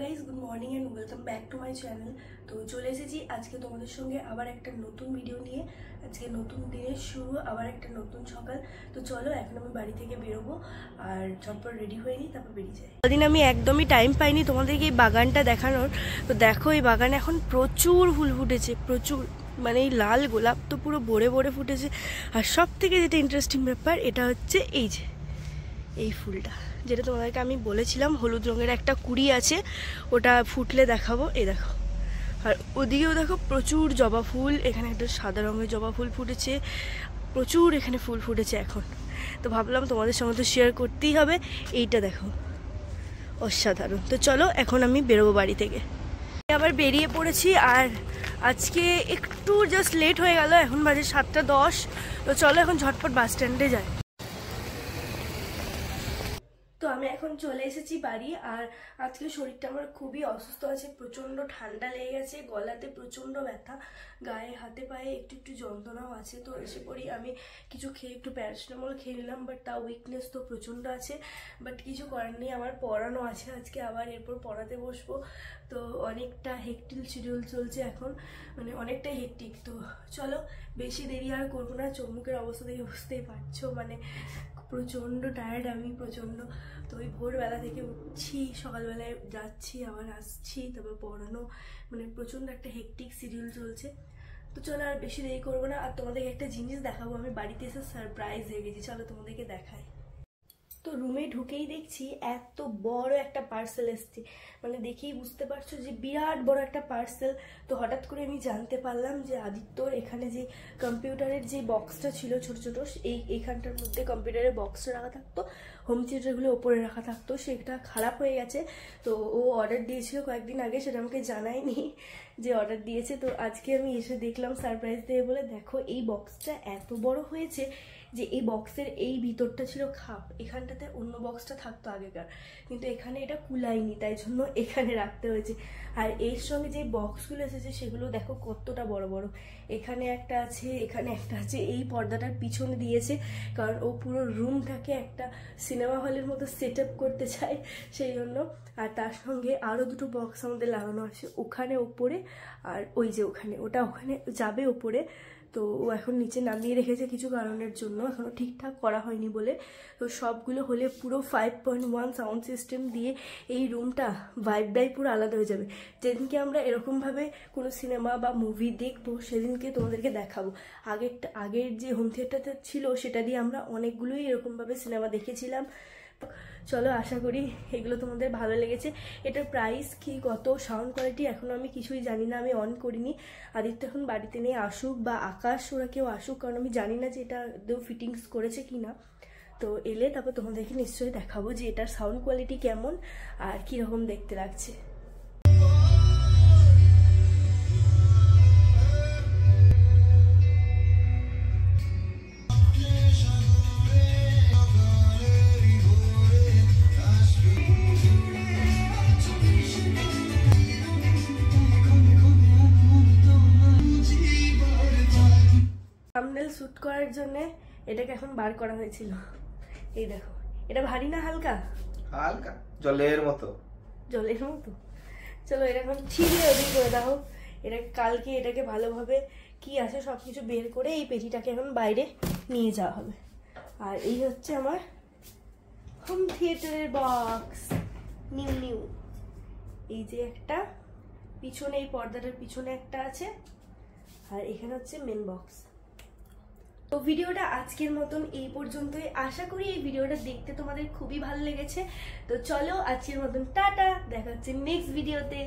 Guys, good morning and welcome back to my channel. তো চলে এসেছি আজকে তোমাদের সঙ্গে আবার একটা নতুন ভিডিও নিয়ে। আজকে নতুন দিনের শুরু, আবার একটা নতুন সকাল। তো চলো, এখন আমি বাড়ি থেকে বেরোবো আর ঝটপট রেডি হয়ে নিই, তারপর বেরিয়ে যাই। সেদিন আমি একদমই টাইম পাইনি তোমাদেরকে এই বাগানটা দেখানোর। তো দেখো, এই বাগানে এখন প্রচুর ফুল ফুটেছে, প্রচুর, মানে এই লাল গোলাপ তো পুরো ভরে ভরে ফুটেছে। আর সব থেকে যেটা ইন্টারেস্টিং ব্যাপার, এটা হচ্ছে এই যে এই ফুলটা, যেটা তোমাদেরকে আমি বলেছিলাম হলুদ রঙের একটা কুড়ি আছে, ওটা ফুটলে দেখাবো। এই দেখো, আর ওদিকেও দেখো প্রচুর জবা ফুল। এখানে একটা সাদা রঙের জবা ফুল ফুটেছে, প্রচুর এখানে ফুল ফুটেছে এখন। তো ভাবলাম তোমাদের সঙ্গে তো শেয়ার করতেই হবে। এইটা দেখো, অসাধারণ। তো চলো, এখন আমি বেরোবো বাড়ি থেকে। আবার বেরিয়ে পড়েছি, আর আজকে একটু জাস্ট লেট হয়ে গেল। এখন বাজে 7:10। তো চলো এখন ঝটপট বাস স্ট্যান্ডে যাই। তো আমি এখন চলে এসেছি বাড়ি। আর আজকে শরীরটা আমার খুবই অসুস্থ আছে, প্রচণ্ড ঠান্ডা লেগে গেছে, গলাতে প্রচণ্ড ব্যথা, গায়ে হাতে পায়ে একটু একটু যন্ত্রণাও আছে। তো এসে পড়ি, আমি কিছু খেয়ে একটু প্যারাসিটামল খেয়ে নিলাম, বাট তাও উইকনেস তো প্রচণ্ড আছে। বাট কিছু করার নেই, আমার পড়ানো আছে আজকে, আবার এরপর পড়াতে বসবো। তো অনেকটা হেক্টিক শিডিউল চলছে এখন, মানে অনেকটাই হেক্টিক। তো চলো, বেশি দেরি আর করবো না। চোখমুখের অবস্থা দেখে বুঝতেই পারছো, মানে প্রচণ্ড টায়ার্ড আমি, প্রচণ্ড। তো ওই ভোরবেলা থেকে উঠছি, সকালবেলায় যাচ্ছি, আবার আসছি, তারপর পড়ানো, মানে প্রচণ্ড একটা হেক্টিক শিডিউল চলছে। তো চলো, আর বেশি দেরি করবো না। আর তোমাদেরকে একটা জিনিস দেখাবো, আমি বাড়িতে এসে সারপ্রাইজ হয়ে গেছি। চলো তোমাদেরকে দেখাই। তো রুমে ঢুকেই দেখছি এত বড় একটা পার্সেল এসছে, মানে দেখেই বুঝতে পারছো যে বিরাট বড় একটা পার্সেল। তো হঠাৎ করে আমি জানতে পারলাম যে আদিত্যর এখানে যে কম্পিউটারের যে বক্সটা ছিল ছোট ছোট, এইখানটার মধ্যে কম্পিউটারের বক্সটা রাখা থাকতো, হোম থিয়েটারগুলো ওপরে রাখা থাকতো, সেটা খারাপ হয়ে গেছে। তো ও অর্ডার দিয়েছিল কয়েকদিন আগে, সেটা আমাকে জানায়নি যে অর্ডার দিয়েছে। তো আজকে আমি এসে দেখলাম সারপ্রাইজ দিয়ে বলে, দেখো এই বক্সটা এত বড় হয়েছে যে এই বক্সের এই ভিতরটা ছিল খাপ, এখানটাতে অন্য বক্সটা থাকতো আগেকার, কিন্তু এখানে এটা কুলায়নি, তাই জন্য এখানে রাখতে হয়েছে। আর এর সঙ্গে যে বক্সগুলো এসেছে সেগুলো দেখো কতটা বড় বড়। এখানে একটা আছে, এখানে একটা আছে, এই পর্দাটার পিছনে দিয়েছে, কারণ ও পুরো রুমটাকে একটা সিনেমা হলের মতো সেট আপ করতে চায়, সেই জন্য। আর তার সঙ্গে আরও দুটো বক্স আমাদের লাগানো আছে ওখানে ওপরে, আর ওই যে ওখানে, ওটা ওখানে যাবে ওপরে। তো ও এখন নিচে নামিয়ে রেখেছে কিছু কারণের জন্য, এখনও ঠিকঠাক করা হয়নি বলে। তো সবগুলো হলে পুরো 5.1 সাউন্ড সিস্টেম দিয়ে এই রুমটা ভাইবটাই পুরো আলাদা হয়ে যাবে। যেদিনকে আমরা এরকমভাবে কোনো সিনেমা বা মুভি দেখবো, সেদিনকে তোমাদেরকে দেখাবো। আগের যে হোম থিয়েটারটা ছিল, সেটা দিয়ে আমরা অনেকগুলোই এরকমভাবে সিনেমা দেখেছিলাম। চলো, আশা করি এগুলো তোমাদের ভালো লেগেছে। এটার প্রাইস কি, কত, সাউন্ড কোয়ালিটি এখনও আমি কিছুই জানি না, আমি অন করিনি। আদিত্য এখন বাড়িতে নেই, আসুক, বা আকাশ, ওরা কেউ আসুক, কারণ আমি জানি না যে এটা ফিটিংস করেছে কি না। তো এলে তারপর তোমাদেরকে নিশ্চয়ই দেখাবো যে এটার সাউন্ড কোয়ালিটি কেমন আর কীরকম দেখতে লাগছে। থাম্বনেল শ্যুট করার জন্য এটাকে এখন বার করা হয়েছিল। এই দেখো, এটা ভারী না হালকা হালকা, জলের মতো, জলের মতো। চলো, এটা এখন ছিঁড়ে ওদিক করে দাও। এটা কালকে এটাকে ভালোভাবে কি আছে সব কিছু বের করে এই পেটিটাকে এখন বাইরে নিয়ে যাওয়া হবে। আর এই হচ্ছে আমার হোম থিয়েটারের বক্স, নিউ নিউ। এই যে একটা পিছনে, এই পর্দাটার পিছনে একটা আছে, আর এখানে হচ্ছে মেন বক্স। তো ভিডিওটা আজকের মতন এই পর্যন্তই। আশা করি এই ভিডিওটা দেখতে তোমাদের খুবই ভালো লেগেছে। তো চলো, আজকের মতন টাটা, দেখা হচ্ছে নেক্সট ভিডিওতে।